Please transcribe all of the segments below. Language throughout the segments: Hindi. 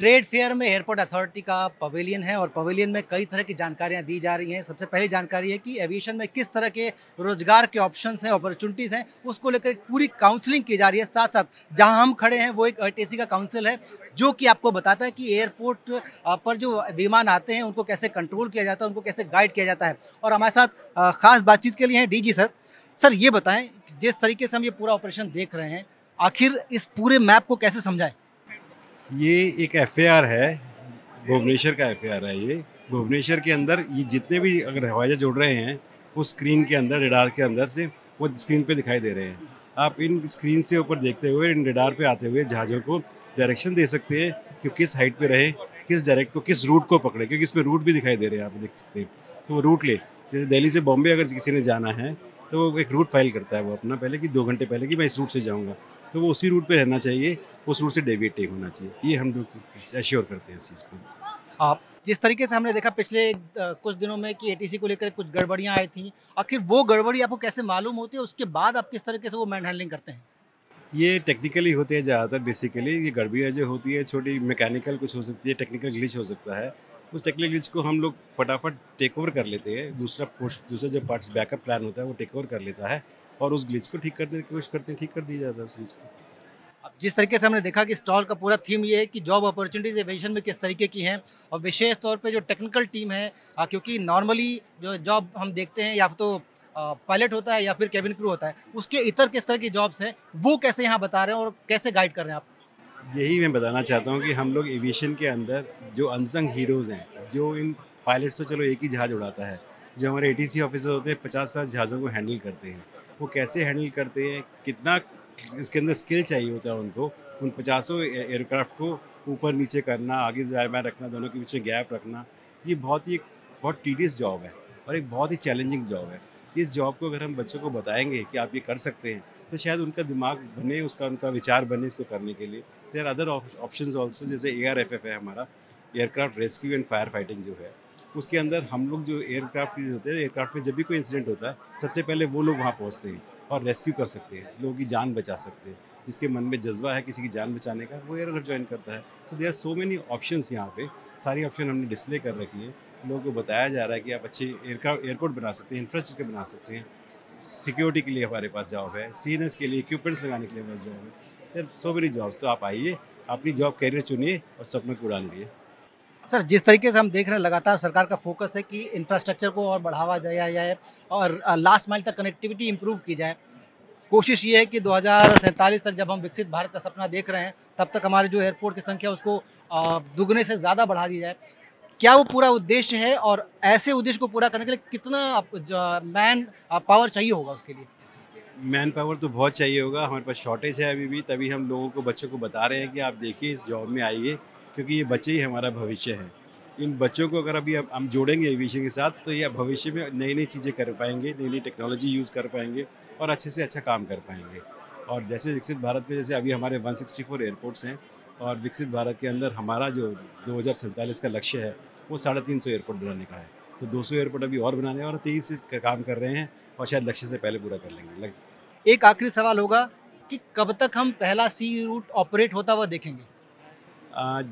ट्रेड फेयर में एयरपोर्ट अथॉरिटी का पवेलियन है और पवेलियन में कई तरह की जानकारियां दी जा रही हैं। सबसे पहली जानकारी है कि एविएशन में किस तरह के रोजगार के ऑप्शंस हैं, अपॉर्चुनिटीज़ हैं, उसको लेकर एक पूरी काउंसलिंग की जा रही है। साथ-साथ जहां हम खड़े हैं वो एक एटीसी का काउंसिल है, जो कि आपको बताता है कि एयरपोर्ट पर जो विमान आते हैं उनको कैसे कंट्रोल किया जाता है, उनको कैसे गाइड किया जाता है। और हमारे साथ खास बातचीत के लिए हैं डीजी सर। सर ये बताएं, जिस तरीके से हम ये पूरा ऑपरेशन देख रहे हैं, आखिर इस पूरे मैप को कैसे समझाएं? ये एक एफएआर है, भुवनेश्वर का एफएआर है ये। भुवनेश्वर के अंदर ये जितने भी अगर हवाई जहाज उड़ रहे हैं, उस स्क्रीन के अंदर, रडार के अंदर से वो स्क्रीन पे दिखाई दे रहे हैं। आप इन स्क्रीन से ऊपर देखते हुए, इन रडार पे आते हुए जहाज़ों को डायरेक्शन दे सकते हैं कि किस हाइट पे रहे, किस रूट को पकड़े, क्योंकि इसमें रूट भी दिखाई दे रहे हैं, आप देख सकते हैं। तो वो रूट ले, जैसे दिल्ली से बॉम्बे अगर किसी ने जाना है, तो वो एक रूट फाइल करता है वो अपना पहले, कि 2 घंटे पहले कि मैं इस रूट से जाऊँगा। तो वो उसी रूट पे रहना चाहिए, उस रूट से डेविएट नहीं होना चाहिए। ये हम लोग एश्योर करते हैं इस चीज़ को। आप जिस तरीके से हमने देखा पिछले कुछ दिनों में कि एटीसी को लेकर कुछ गड़बड़ियाँ आई थीं, आखिर वो गड़बड़ी आपको कैसे मालूम होती है? उसके बाद आप किस तरीके से वो मैन हैंडलिंग करते हैं? ये टेक्निकली होते हैं ज़्यादातर, बेसिकली ये गड़बड़ियाँ जो होती है छोटी मैकेनिकल कुछ हो सकती है, टेक्निकल ग्लिच हो सकता है। उस टेक्निकल ग्लिच को हम लोग फटाफट टेक ओवर कर लेते हैं। दूसरा जो पार्ट्स बैकअप प्लान होता है वो टेक ओवर कर लेता है और उस ग्लिच को ठीक करने की कोशिश करते हैं, ठीक कर दिया जाता है उस चीज़ को। अब जिस तरीके से हमने देखा कि स्टॉल का पूरा थीम ये है कि जॉब अपॉर्चुनिटीज़ एविएशन में किस तरीके की हैं और विशेष तौर पे जो टेक्निकल टीम है, क्योंकि नॉर्मली जो जॉब हम देखते हैं या तो पायलट होता है या फिर केबिन क्रू होता है, उसके इतर किस तरह की जॉब्स हैं, वो कैसे यहाँ बता रहे हैं और कैसे गाइड कर रहे हैं आप? यही मैं बताना चाहता हूँ कि हम लोग एविएशन के अंदर जो अनसंग हीरोज़ हैं, जो इन पायलट्स तो चलो एक ही जहाज़ उड़ाता है, जो हमारे एटीसी ऑफिसर होते हैं 50-50 जहाज़ों को हैंडल करते हैं। वो कैसे हैंडल करते हैं, कितना इसके अंदर स्किल चाहिए होता है उनको, उन पचासों एयरक्राफ्ट को ऊपर-नीचे करना, आगे दाएँ-बाएँ रखना, दोनों के बीच में गैप रखना, ये बहुत टीडियस जॉब है और एक बहुत ही चैलेंजिंग जॉब है। इस जॉब को अगर हम बच्चों को बताएँगे कि आप ये कर सकते हैं, तो शायद उनका दिमाग बने, उनका विचार बने इसको करने के लिए। देयर अदर ऑप्शंस ऑल्सो, जैसे एआरएफएफ है हमारा, aircraft rescue and fire fighting जो है, उसके अंदर हम लोग जो एयरक्राफ्ट यूज़ होते हैं, एयरक्राफ्ट में जब भी कोई इंसिडेंट होता है, सबसे पहले वो लोग वहाँ पहुँचते हैं और रेस्क्यू कर सकते हैं, लोगों की जान बचा सकते हैं। जिसके मन में जज्बा है किसी की जान बचाने का, वो एयरक्राफ्ट ज्वाइन करता है। So there are so many options यहाँ पे, सारी ऑप्शन हमने डिस्प्ले कर रखी है। लोगों को बताया जा रहा है कि आप अच्छे एयरपोर्ट बना सकते हैं, इंफ्रास्ट्रक्चर बना सकते हैं। सिक्योरिटी के लिए हमारे पास जॉब है, सीएनएस के लिए इक्विपमेंट्स लगाने के लिए हमारे जॉब है। There so many jobs. तो आप आइए, अपनी जॉब कैरियर चुनिए और सपनों की उड़ान लिए। सर, जिस तरीके से हम देख रहे हैं लगातार सरकार का फ़ोकस है कि इंफ्रास्ट्रक्चर को और बढ़ावा दिया जाए और लास्ट माइल तक कनेक्टिविटी इम्प्रूव की जाए। कोशिश ये है कि 2047 तक जब हम विकसित भारत का सपना देख रहे हैं, तब तक हमारे जो एयरपोर्ट की संख्या उसको दुगने से ज़्यादा बढ़ा दी जाए। क्या वो पूरा उद्देश्य है और ऐसे उद्देश्य को पूरा करने के लिए कितना मैन पावर चाहिए होगा उसके लिए? मैन पावर तो बहुत चाहिए होगा, हमारे पास शॉर्टेज है अभी भी, तभी हम लोगों को, बच्चों को बता रहे हैं कि आप देखिए इस जॉब में आइए, क्योंकि ये बच्चे ही हमारा भविष्य है। इन बच्चों को अगर अभी हम जोड़ेंगे एविएशन के साथ, तो ये भविष्य में नई-नई चीज़ें कर पाएँगे, नई-नई टेक्नोलॉजी यूज़ कर पाएँगे और अच्छे से अच्छा काम कर पाएँगे। और जैसे विकसित भारत में, जैसे अभी हमारे 164 एयरपोर्ट्स हैं और विकसित भारत के अंदर हमारा जो 2047 का लक्ष्य है, वो 350 एयरपोर्ट बनाने का है। तो 200 एयरपोर्ट अभी और बनाने हैं और तेज़ी से काम कर रहे हैं और शायद लक्ष्य से पहले पूरा कर लेंगे। एक आखिरी सवाल होगा कि कब तक हम पहला सी रूट ऑपरेट होता हुआ देखेंगे?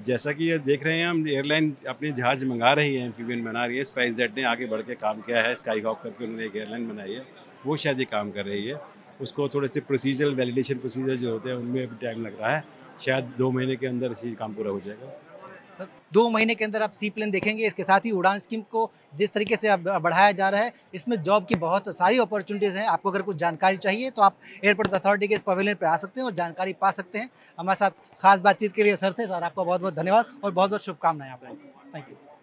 जैसा कि ये देख रहे हैं, हम एयरलाइन अपने जहाज़ मंगा रही है, एम्फीबियन बना रही है। स्पाइसजेट ने आगे बढ़ के काम किया है, स्काई हॉक करके उन्होंने एक एयरलाइन बनाई है, वो शायद ये काम कर रही है। उसको थोड़े से प्रोसीजरल वैलिडेशन प्रोसीजर जो होते हैं, उनमें अभी टाइम लग रहा है। शायद 2 महीने के अंदर ये काम पूरा हो जाएगा। 2 महीने के अंदर आप सी प्लेन देखेंगे। इसके साथ ही उड़ान स्कीम को जिस तरीके से अब बढ़ाया जा रहा है, इसमें जॉब की बहुत सारी अपॉर्चुनिटीज़ हैं। आपको अगर कुछ जानकारी चाहिए तो आप एयरपोर्ट अथॉरिटी के इस पवेलियन पे आ सकते हैं और जानकारी पा सकते हैं। हमारे साथ खास बातचीत के लिए सर थे। सर, आपका बहुत-बहुत धन्यवाद और बहुत-बहुत शुभकामनाएँ आपको। Thank you.